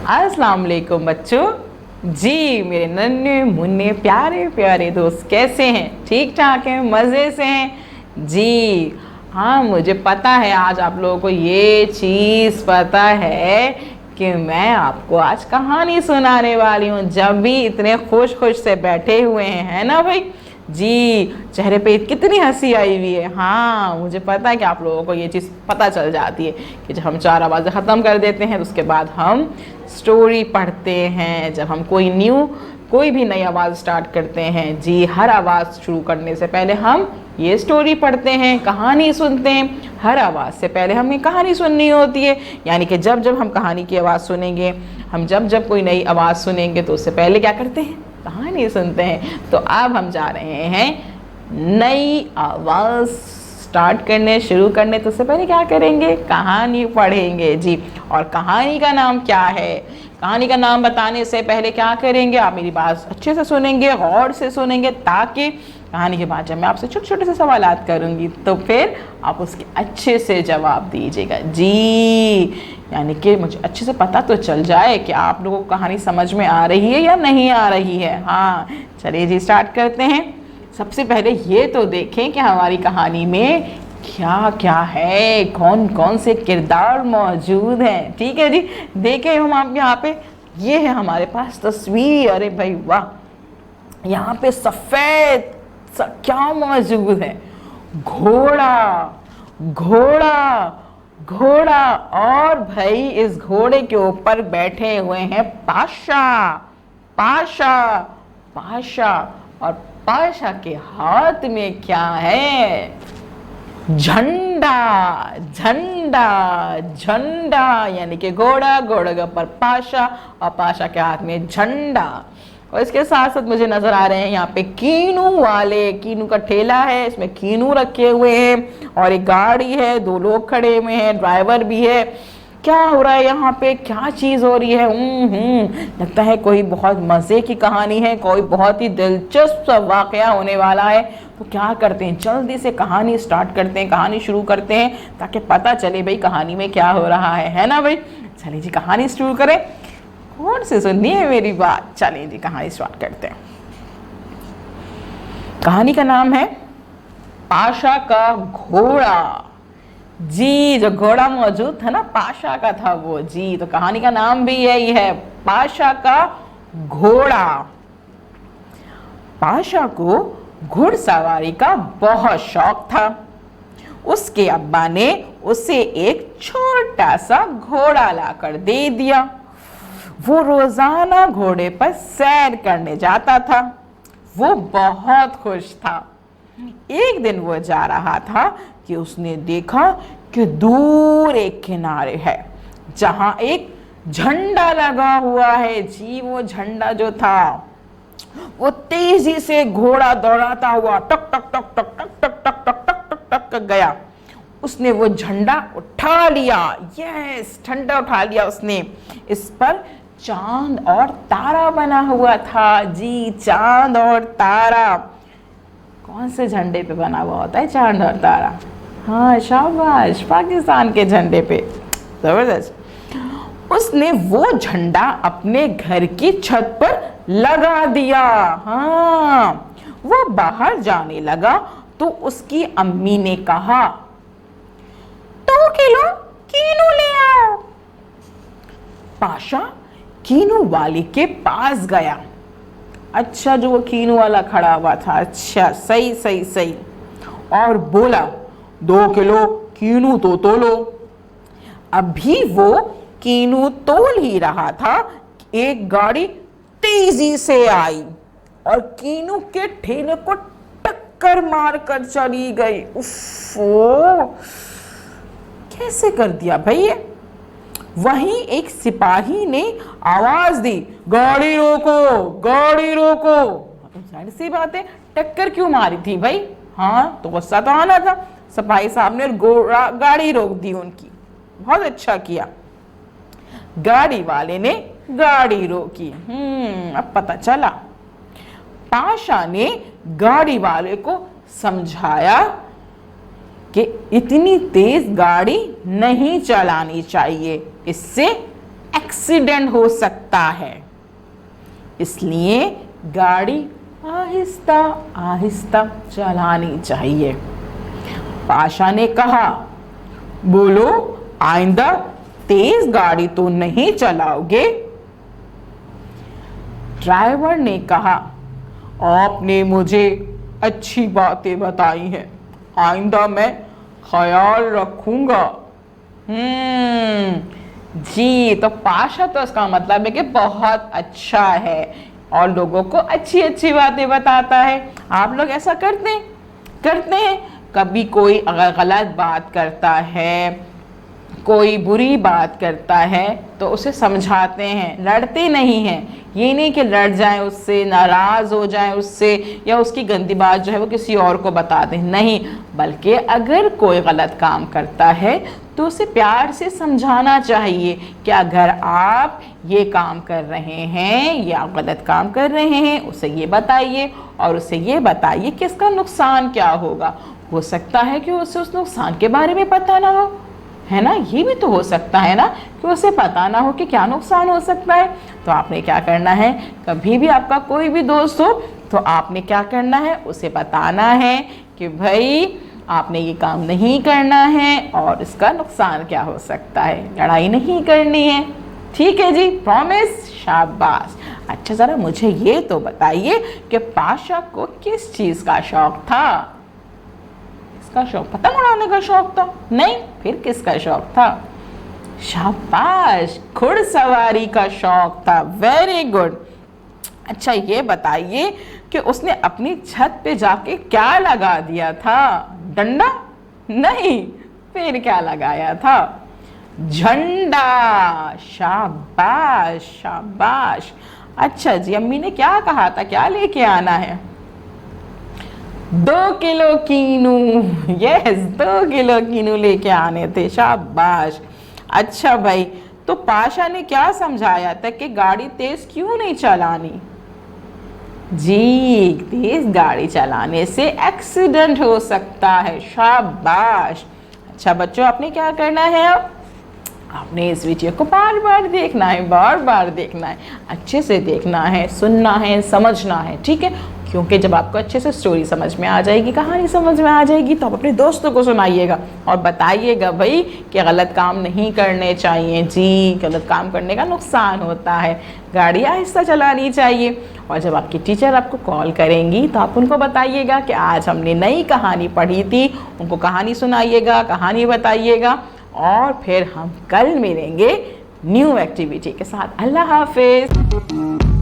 अस्सलाम वालेकुम बच्चों। जी मेरे नन्हे मुन्ने प्यारे प्यारे दोस्त कैसे हैं? ठीक ठाक हैं? मज़े से हैं? जी हाँ, मुझे पता है आज आप लोगों को ये चीज़ पता है कि मैं आपको आज कहानी सुनाने वाली हूँ। जब भी इतने खुश खुश से बैठे हुए हैं, है ना भाई? जी चेहरे पे कितनी हंसी आई हुई है। हाँ, मुझे पता है कि आप लोगों को ये चीज़ पता चल जाती है कि जब हम 4 आवाज़ें ख़त्म कर देते हैं तो उसके बाद हम स्टोरी पढ़ते हैं। जब हम कोई भी नई आवाज़ स्टार्ट करते हैं, जी हर आवाज़ शुरू करने से पहले हम ये स्टोरी पढ़ते हैं, कहानी सुनते हैं। हर आवाज़ से पहले हमें कहानी सुननी होती है, यानी कि जब जब हम कहानी की आवाज़ सुनेंगे, हम जब जब कोई नई आवाज़ सुनेंगे तो उससे पहले क्या करते हैं? कहानी सुनते हैं। तो अब हम जा रहे हैं नई आवाज़ स्टार्ट करने शुरू करने, तो उससे पहले क्या करेंगे? कहानी पढ़ेंगे। जी, और कहानी का नाम क्या है? कहानी का नाम बताने से पहले क्या करेंगे? आप मेरी बात अच्छे से सुनेंगे, गौर से सुनेंगे, ताकि कहानी के बाद जब मैं आपसे छोटे छोटे से सवालात करूंगी तो फिर आप उसके अच्छे से जवाब दीजिएगा। जी, यानी कि मुझे अच्छे से पता तो चल जाए कि आप लोगों को कहानी समझ में आ रही है या नहीं आ रही है। हाँ चलिए जी, स्टार्ट करते हैं। सबसे पहले ये तो देखें कि हमारी कहानी में क्या क्या है, कौन कौन से किरदार मौजूद हैं। ठीक है जी, देखें हम आप यहाँ पे, ये है हमारे पास तस्वीर। अरे भाई वाह, यहाँ पे सफ़ेद क्या मौजूद है? घोड़ा घोड़ा घोड़ा, और भाई इस घोड़े के ऊपर बैठे हुए हैं पाशा पाशा पाशा, और पाशा के हाथ में क्या है? झंडा झंडा झंडा, यानी कि घोड़ा, घोड़े के ऊपर पाशा और पाशा के हाथ में झंडा। और इसके साथ साथ मुझे नजर आ रहे हैं यहाँ पे कीनू वाले, कीनू का ठेला है, इसमें कीनू रखे हुए हैं, और एक गाड़ी है, 2 लोग खड़े हुए हैं, ड्राइवर भी है। क्या हो रहा है यहाँ पे? क्या चीज़ हो रही है? लगता है कोई बहुत मज़े की कहानी है, कोई बहुत ही दिलचस्प वाक़या होने वाला है। तो क्या करते हैं, जल्दी से कहानी स्टार्ट करते हैं, कहानी शुरू करते हैं, ताकि पता चले भाई कहानी में क्या हो रहा है ना भाई? चलिए जी, कहानी शुरू करें। कौन से सुननी है मेरी बात? चलिए जी, कहानी स्टार्ट करते हैं। कहानी का नाम है पाशा का घोड़ा। जी, जो घोड़ा मौजूद था ना, पाशा का था वो। जी, तो कहानी का नाम भी यही है, पाशा का घोड़ा। पाशा को घुड़सवारी का बहुत शौक था। उसके अब्बा ने उसे एक छोटा सा घोड़ा लाकर दे दिया। वो रोजाना घोड़े पर सैर करने जाता था। वो बहुत खुश था। एक दिन वो जा रहा था कि उसने देखा कि दूर एक किनारे है जहां एक झंडा लगा हुआ है। जी, वो झंडा जो था वो तेजी से घोड़ा दौड़ाता हुआ टक टक टक टक टक टक टक टक टक टक टक टक गया। उसने वो झंडा उठा लिया। यस, झंडा उठा लिया उसने। इस पर चांद और तारा बना हुआ था। जी, चांद और तारा। कौन से झंडे पे बना हुआ होता है चांद और तारा? हाँ शाबाश, पाकिस्तान के झंडे पे। जबरदस्त। उसने वो झंडा अपने घर की छत पर लगा दिया। हाँ, वो बाहर जाने लगा तो उसकी अम्मी ने कहा, 2 किलो कीनू ले आओ। पाशा कीनू वाले के पास गया। अच्छा, जो वो कीनू वाला खड़ा हुआ था। अच्छा, सही सही सही। और बोला, 2 किलो कीनू तो तोलो। अभी वो कीनू तोल ही रहा था, एक गाड़ी तेजी से आई और कीनू के ठेले को टक्कर मारकर चली गई। उफ़्फ़ो, कैसे कर दिया भाई ये? वहीं एक सिपाही ने आवाज दी, गाड़ी रोको गाड़ी रोको। जाहिर सी बात है, टक्कर क्यों मारी थी भाई? हाँ, तो गुस्सा तो आना था। सिपाही साहब ने गाड़ी रोक दी उनकी। बहुत अच्छा किया, गाड़ी वाले ने गाड़ी रोकी। अब पता चला। पाशा ने गाड़ी वाले को समझाया कि इतनी तेज गाड़ी नहीं चलानी चाहिए, इससे एक्सीडेंट हो सकता है, इसलिए गाड़ी आहिस्ता आहिस्ता चलानी चाहिए। पाशा ने कहा, बोलो आइंदा तेज गाड़ी तो नहीं चलाओगे? ड्राइवर ने कहा, आपने मुझे अच्छी बातें बताई हैं, आइंदा मैं ख्याल रखूंगा। जी, तो पाशा तो इसका मतलब है कि बहुत अच्छा है और लोगों को अच्छी अच्छी बातें बताता है। आप लोग ऐसा करते हैं कभी कोई अगर गलत बात करता है, कोई बुरी बात करता है तो उसे समझाते हैं, लड़ते नहीं हैं। ये नहीं कि लड़ जाएं उससे, नाराज़ हो जाएं उससे, या उसकी गंदी बात जो है वो किसी और को बता दें, नहीं, बल्कि अगर कोई गलत काम करता है तो उसे प्यार से समझाना चाहिए कि अगर आप ये काम कर रहे हैं या गलत काम कर रहे हैं, उसे ये बताइए और उसे ये बताइए कि इसका नुकसान क्या होगा। हो सकता है कि उसे उस नुकसान के बारे में पता ना हो, है ना, ये भी तो हो सकता है ना कि उसे पता ना हो कि क्या नुकसान हो सकता है। तो आपने क्या करना है, कभी भी आपका कोई भी दोस्त हो तो आपने क्या करना है, उसे बताना है कि भाई आपने ये काम नहीं करना है और इसका नुकसान क्या हो सकता है, लड़ाई नहीं करनी है। ठीक है जी, प्रॉमिस, शाबाश। अच्छा, ज़रा मुझे ये तो बताइए कि पाशा को किस चीज़ का शौक था? इसका शौक पतंग उड़ाने का शौक था? नहीं, फिर किसका शौक था? शाबाश, घुड़सवारी का शौक था। Very good. अच्छा, ये बताइए कि उसने अपनी छत पे जाके क्या लगा दिया था? डंडा? नहीं, फिर क्या लगाया था? झंडा। शाबाश शाबाश। अच्छा जी, अम्मी ने क्या कहा था, क्या लेके आना है? 2 kilo kinnow. Yes, 2 kilo kinnow लेके आने थे। शाबाश। अच्छा भाई, तो पाशा ने क्या समझाया था कि गाड़ी तेज क्यों नहीं चलानी? जी, तेज गाड़ी चलाने से एक्सीडेंट हो सकता है। शाबाश। अच्छा बच्चों, आपने क्या करना है अब? आपने इस वीडियो को बार बार देखना है, बार बार देखना है, अच्छे से देखना है, सुनना है, समझना है, ठीक है? क्योंकि जब आपको अच्छे से स्टोरी समझ में आ जाएगी, कहानी समझ में आ जाएगी, तो आप अपने दोस्तों को सुनाइएगा और बताइएगा भाई कि गलत काम नहीं करने चाहिए। जी, गलत काम करने का नुकसान होता है, गाड़ी आहिस्ता चलानी चाहिए। और जब आपकी टीचर आपको कॉल करेंगी तो आप उनको बताइएगा कि आज हमने नई कहानी पढ़ी थी, उनको कहानी सुनाइएगा, कहानी बताइएगा और फिर हम कल मिलेंगे न्यू एक्टिविटी के साथ। अल्लाह हाफिज़।